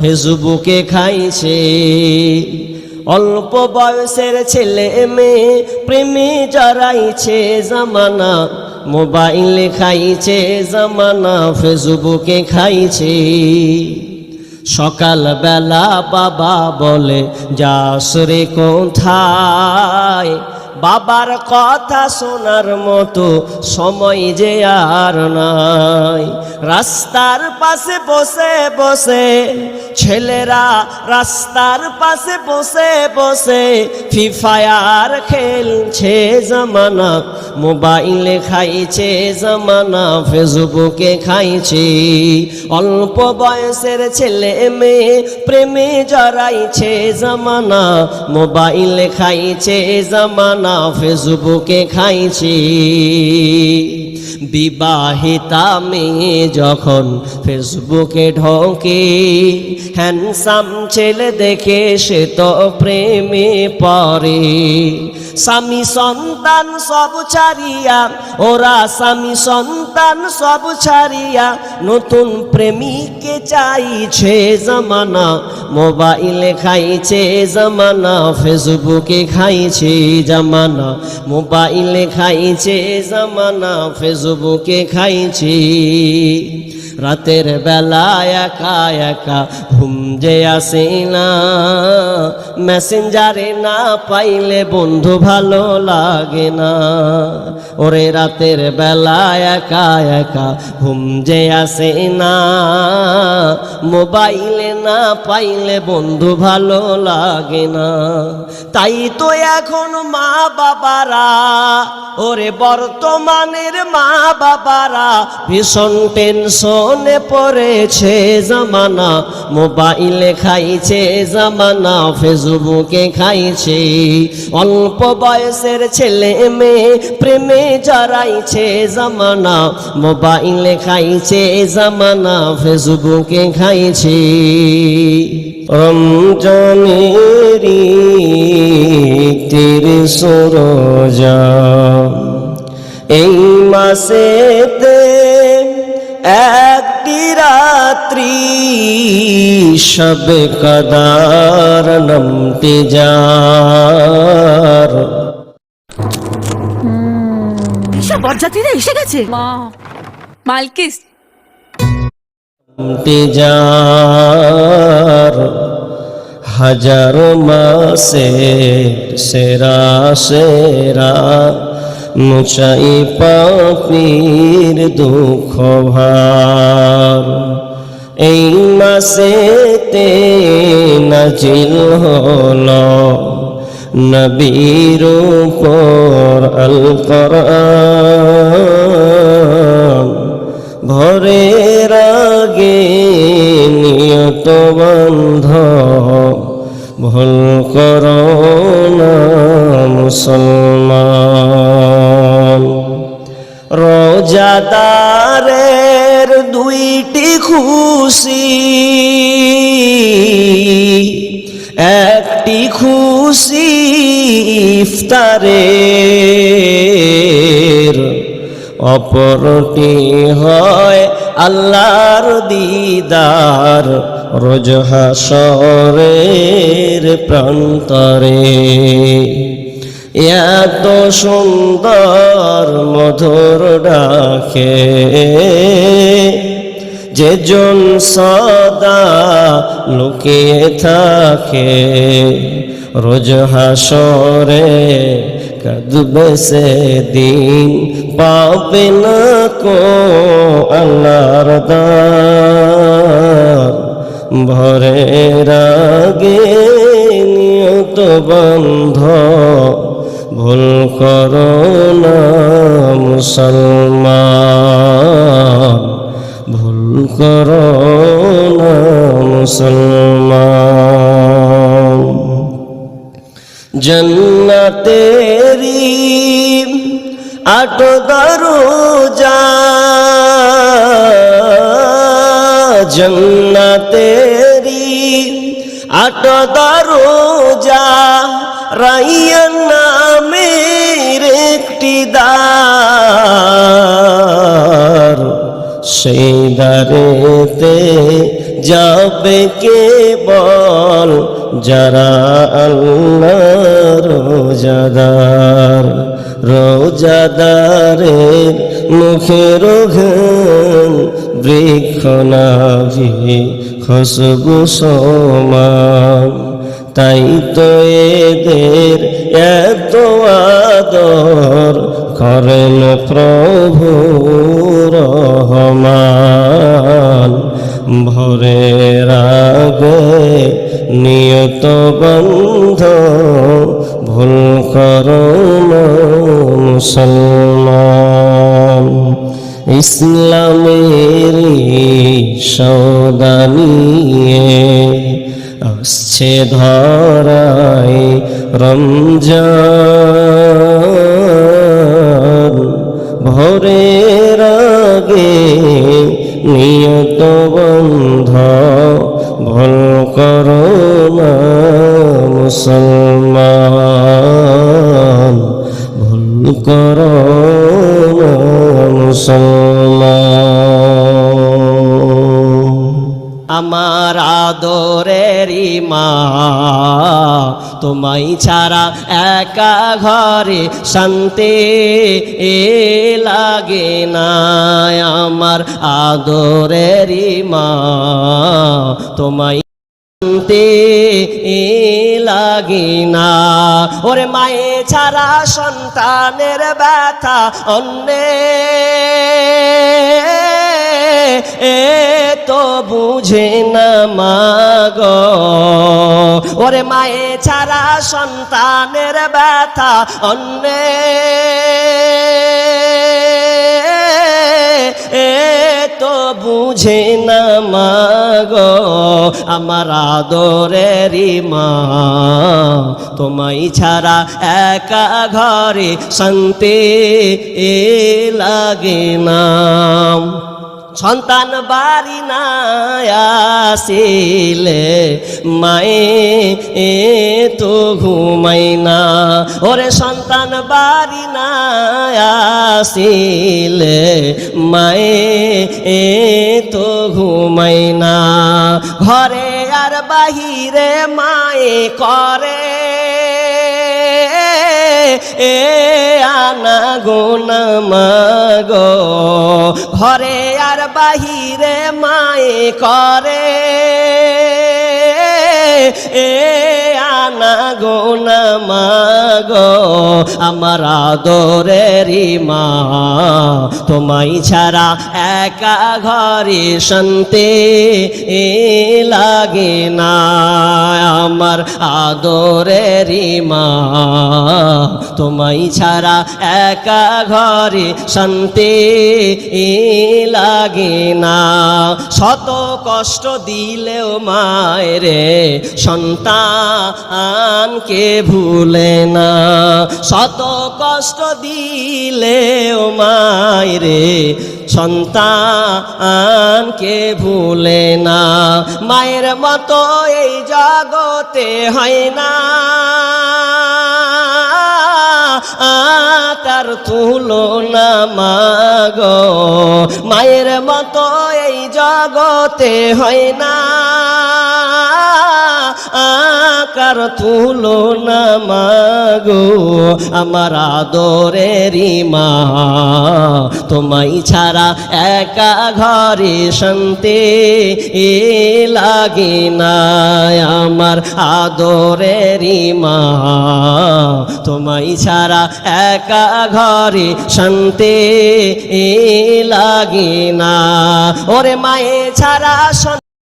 ফেসবুকে খাইছে। অল্প বয়সের ছেলে মেয়ে প্রেমে জড়াইছে জামানা, মোবাইলে খাইছে জামানা, ফেসবুকে খাইছে। সকাল বেলা বাবা বলে যাস রে কোথায়, বাবার কথা শোনার মতো সময় যে আর নাই। রাস্তার পাশে বসে বসে ছেলেরা, রাস্তার পাশে বসে বসে ফ্রি ফায়ার খেলছে জামানা, মোবাইলে খাইছে জামানা, ফেসবুকে খাইছে। অল্প বয়সের ছেলে মেয়ে প্রেমে জড়াইছে জামানা, মোবাইলে খাইছে জামানা, ফেসবুকে খাইছে। বিবাহিতা মেয়ে যখন ফেসবুকে ঢোকে, হ্যান্ডসাম ছেলে দেখে সে তো প্রেমে পড়ে। স্বামী সন্তান সব ছাড়িয়া ওরা, স্বামী সন্তান সব ছাড়িয়া নতুন প্রেমিককে চাইছে জামানা, মোবাইলে খাইছে জামানা, ফেসবুকে খাইছে জামানা, মোবাইলে খাইছে জামানা, ফেসবুকে খাইছে। রাতের বেলা একা একা ঘুম যে আসে না, মেসেঞ্জারে না পাইলে বন্ধু ভালো লাগে না। ওরে রাতের বেলা একা একা ঘুম যে আসে না, মোবাইলে না পাইলে বন্ধু ভালো লাগে না। তাই তো এখন মা বাবারা, ওরে বর্তমানের মা বাবারা ভীষণ টেনশনে পড়েছে জামানা, মোবাইলে খাইছে জামানা, ফেসবুকে খাইছে। অল্প বয়সের ছেলে মেয়ে প্রেমে জড়াইছে জামানা, মোবাইলে খাইছে জামানা, ফেসবুকে খাইছে। রমজানেরি 30 রোজা, এই মাসেতে একটি রাত্রি শবে কদর নামতে যার। সব বরযাত্রীরা এসে গেছে। মা মালকিস নামতে যার, হাজারো মাসে সেরা সেরা মুছাই পাপীর দুঃখ ভার। এই মাসেতে নাজিল হলো নবীর উপর আল কোরআন, ভোরের আগে নিয়ত বন্ধ ভুল করো না মুসলমান। রোজাদারের 2টি খুশি, একটি খুশি ইফতারের, অপরটি হয় আল্লাহর দিদার রোজ হাসরের প্রান্তরে। এত সুন্দর মধুর ডাকে যেজন সদা লুকিয়ে থাকে, রোজ হাসরে কাঁদবে সেদিন, পাবে না কো আল্লাহর দার। ভোরের আগে নিয়ত বন্ধ ভুল করো না মুসলমান, ভুল করো না মুসলমান। জন্নতেরি 8 দরজা, জন্নতেরি 8 দরজা, রাইয়ান নামের একটি দ্বার, সেই দ্বারেতে যাবে কেবল যারা আল্লাহর রোজাদার। রোজাদারের মুখের ঘ্রাণ বৃক্ষ নাভি খুশবু সমান। তাই তো এদের এত আদর করেন প্রভু রহমান। ভোরের আগে নিয়ত বন্ধ ভুল করো না মুসলমান। ইসলামের সওদা নিয়ে আসছে ধরায় রমজান। ভোরের আগে নিয়ত বন্ধ ভুল করো না মুসলমান। ভুল করো না মুসলমান। আমার আদরেরই মা, তোমায় ছাড়া একা ঘরে শান্তি লাগে না। আমার আদরেরই মা, তোমায় শান্তি লাগে না। ওরে মায়ে ছাড়া সন্তানের ব্যথা অন্যে তো বুঝে না মাগো। ওরে মায়ে ছাড়া সন্তানের ব্যথা অন্যে তো বুঝে না মাগো। আমার আদরেরই মা, তোমায় ছাড়া একা ঘরে শান্তি লাগে না। সন্তান বাড়ি না আসিলে মায়ে তো ঘুমাই না। ওরে সন্তান বাড়ি না আসিলে মায়ে তো ঘুমাই না। ঘরে আর বাহিরে মায়ে করে আনা গোনা মাগো। ঘরে আর বাহিরে মায়ে করে আনা গোনা মাগো। আমার আদরেরই মা, তোমায় ছাড়া একা ঘরে শান্তি লাগে না। আমার আদরেরই মা, তোমায় ছাড়া একা ঘরে শান্তি লাগে না। শত কষ্ট দিলেও মায়েরে সন্তানকে ভুলে না। শত কষ্ট দিলেও মায়েরে সন্তানকে ভুলে না। মায়ের মতো এই জগতে হয় না, তার তুলনা মাগো। মায়ের মতো এই জগতে হয় না, কার তুলনা মাগো। আমার আদরেরই মা, তোমায় ছাড়া একা ঘরে শান্তি লাগে না। আমার আদরেরই মা, তোমায় ছাড়া একা ঘরে শান্তি লাগে না। ওরে মায়ে ছাড়া